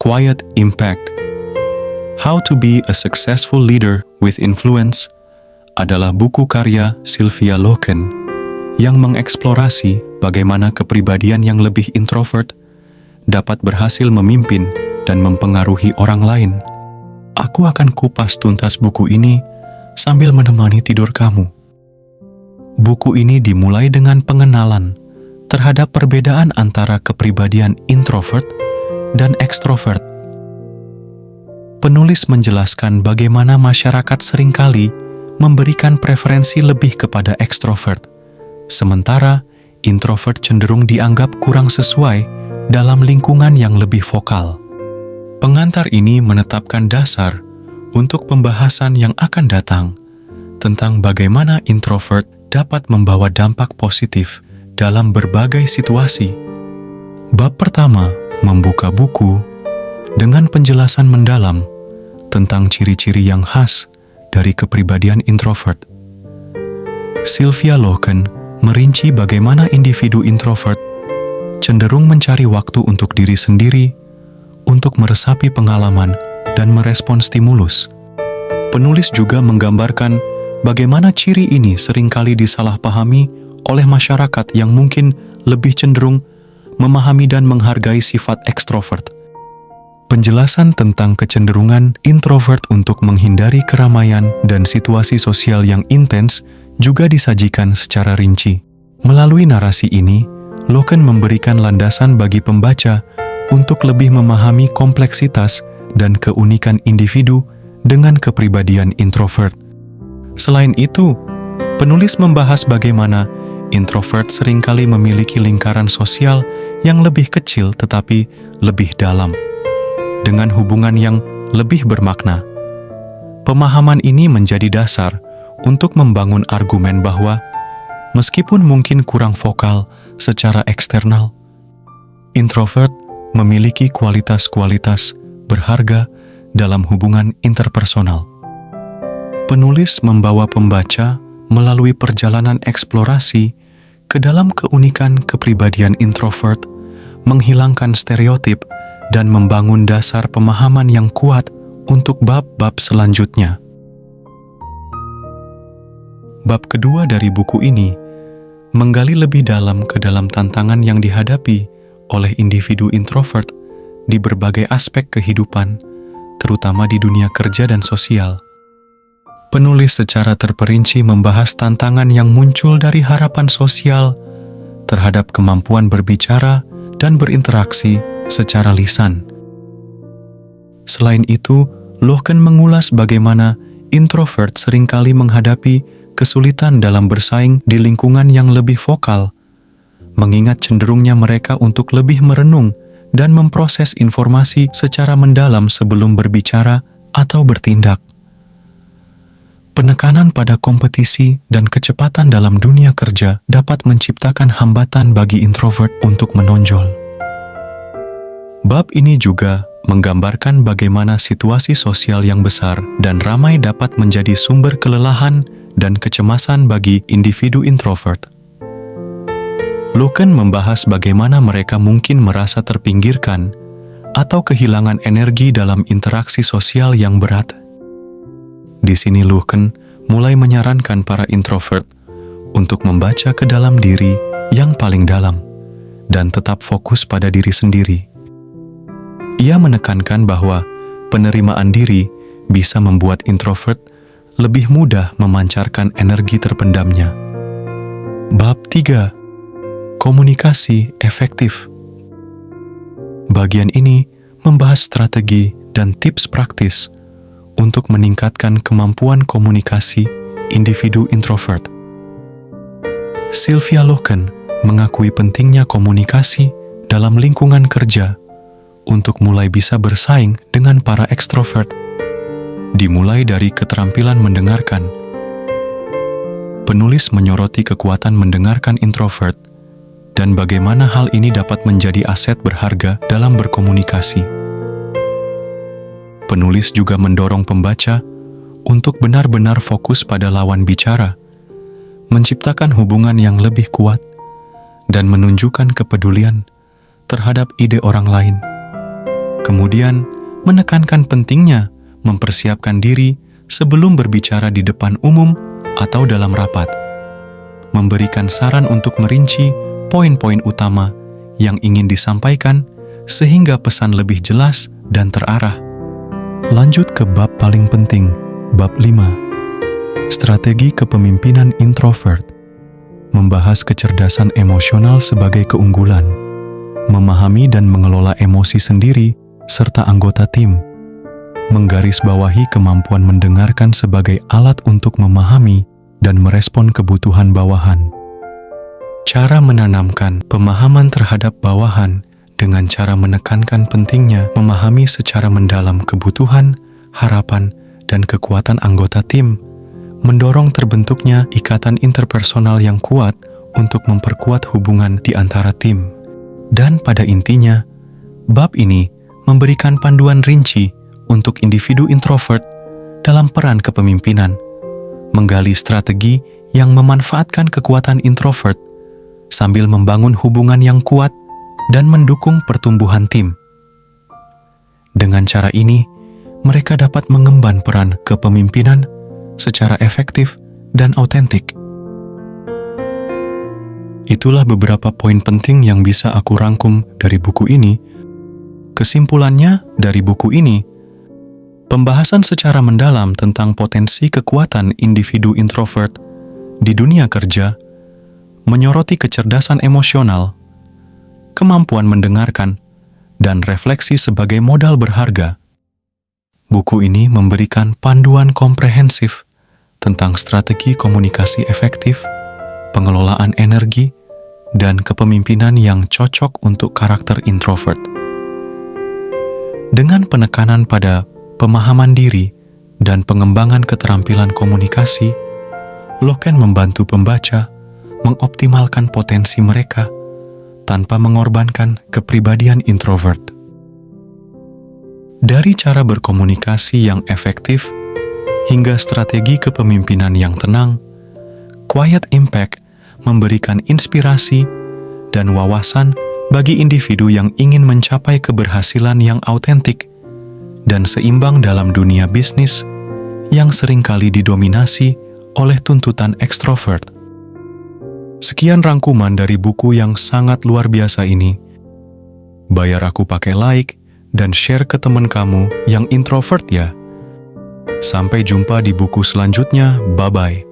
Quiet Impact. How to be a Successful Leader with Influence adalah buku karya Sylvia Loken yang mengeksplorasi bagaimana kepribadian yang lebih introvert dapat berhasil memimpin dan mempengaruhi orang lain. Aku akan kupas tuntas buku ini sambil menemani tidur kamu. Buku ini dimulai dengan pengenalan terhadap perbedaan antara kepribadian introvert dan ekstrovert. Penulis menjelaskan bagaimana masyarakat seringkali memberikan preferensi lebih kepada ekstrovert, sementara introvert cenderung dianggap kurang sesuai dalam lingkungan yang lebih vokal. Pengantar ini menetapkan dasar untuk pembahasan yang akan datang tentang bagaimana introvert dapat membawa dampak positif dalam berbagai situasi. Bab pertama membuka buku dengan penjelasan mendalam tentang ciri-ciri yang khas dari kepribadian introvert. Sylvia Loken merinci bagaimana individu introvert cenderung mencari waktu untuk diri sendiri, untuk meresapi pengalaman dan merespon stimulus. Penulis juga menggambarkan bagaimana ciri ini seringkali disalahpahami oleh masyarakat yang mungkin lebih cenderung memahami dan menghargai sifat ekstrovert. Penjelasan tentang kecenderungan introvert untuk menghindari keramaian dan situasi sosial yang intens juga disajikan secara rinci. Melalui narasi ini, Loken memberikan landasan bagi pembaca untuk lebih memahami kompleksitas dan keunikan individu dengan kepribadian introvert. Selain itu, penulis membahas bagaimana introvert seringkali memiliki lingkaran sosial yang lebih kecil tetapi lebih dalam, dengan hubungan yang lebih bermakna. Pemahaman ini menjadi dasar untuk membangun argumen bahwa meskipun mungkin kurang vokal secara eksternal, introvert memiliki kualitas-kualitas berharga dalam hubungan interpersonal. Penulis membawa pembaca melalui perjalanan eksplorasi ke dalam keunikan kepribadian introvert, menghilangkan stereotip dan membangun dasar pemahaman yang kuat untuk bab-bab selanjutnya. Bab kedua dari buku ini menggali lebih dalam ke dalam tantangan yang dihadapi oleh individu introvert di berbagai aspek kehidupan, terutama di dunia kerja dan sosial. Penulis secara terperinci membahas tantangan yang muncul dari harapan sosial terhadap kemampuan berbicara dan berinteraksi secara lisan. Selain itu, Loken mengulas bagaimana introvert seringkali menghadapi kesulitan dalam bersaing di lingkungan yang lebih vokal, mengingat cenderungnya mereka untuk lebih merenung dan memproses informasi secara mendalam sebelum berbicara atau bertindak. Penekanan pada kompetisi dan kecepatan dalam dunia kerja dapat menciptakan hambatan bagi introvert untuk menonjol. Bab ini juga menggambarkan bagaimana situasi sosial yang besar dan ramai dapat menjadi sumber kelelahan dan kecemasan bagi individu introvert. Loken membahas bagaimana mereka mungkin merasa terpinggirkan atau kehilangan energi dalam interaksi sosial yang berat. Di sini Loken mulai menyarankan para introvert untuk membaca ke dalam diri yang paling dalam dan tetap fokus pada diri sendiri. Ia menekankan bahwa penerimaan diri bisa membuat introvert lebih mudah memancarkan energi terpendamnya. Bab 3. Komunikasi efektif. Bagian ini membahas strategi dan tips praktis untuk meningkatkan kemampuan komunikasi individu introvert. Sylvia Loken mengakui pentingnya komunikasi dalam lingkungan kerja untuk mulai bisa bersaing dengan para ekstrovert. Dimulai dari keterampilan mendengarkan. Penulis menyoroti kekuatan mendengarkan introvert dan bagaimana hal ini dapat menjadi aset berharga dalam berkomunikasi. Penulis juga mendorong pembaca untuk benar-benar fokus pada lawan bicara, menciptakan hubungan yang lebih kuat, dan menunjukkan kepedulian terhadap ide orang lain. Kemudian, menekankan pentingnya mempersiapkan diri sebelum berbicara di depan umum atau dalam rapat. Memberikan saran untuk merinci poin-poin utama yang ingin disampaikan sehingga pesan lebih jelas dan terarah. Lanjut ke bab paling penting, bab 5. Strategi kepemimpinan introvert. Membahas kecerdasan emosional sebagai keunggulan. Memahami dan mengelola emosi sendiri serta anggota tim. Menggarisbawahi kemampuan mendengarkan sebagai alat untuk memahami dan merespon kebutuhan bawahan. Cara menanamkan pemahaman terhadap bawahan dengan cara menekankan pentingnya memahami secara mendalam kebutuhan, harapan, dan kekuatan anggota tim, mendorong terbentuknya ikatan interpersonal yang kuat untuk memperkuat hubungan di antara tim. Dan pada intinya, bab ini memberikan panduan rinci untuk individu introvert dalam peran kepemimpinan, menggali strategi yang memanfaatkan kekuatan introvert sambil membangun hubungan yang kuat dan mendukung pertumbuhan tim. Dengan cara ini, mereka dapat mengemban peran kepemimpinan secara efektif dan autentik. Itulah beberapa poin penting yang bisa aku rangkum dari buku ini. Kesimpulannya dari buku ini, pembahasan secara mendalam tentang potensi kekuatan individu introvert di dunia kerja menyoroti kecerdasan emosional, kemampuan mendengarkan, dan refleksi sebagai modal berharga. Buku ini memberikan panduan komprehensif tentang strategi komunikasi efektif, pengelolaan energi, dan kepemimpinan yang cocok untuk karakter introvert. Dengan penekanan pada pemahaman diri dan pengembangan keterampilan komunikasi, Loken membantu pembaca mengoptimalkan potensi mereka tanpa mengorbankan kepribadian introvert. Dari cara berkomunikasi yang efektif hingga strategi kepemimpinan yang tenang, Quiet Impact memberikan inspirasi dan wawasan bagi individu yang ingin mencapai keberhasilan yang autentik dan seimbang dalam dunia bisnis yang seringkali didominasi oleh tuntutan ekstrovert. Sekian rangkuman dari buku yang sangat luar biasa ini. Bayar aku pakai like dan share ke teman kamu yang introvert ya. Sampai jumpa di buku selanjutnya. Bye-bye.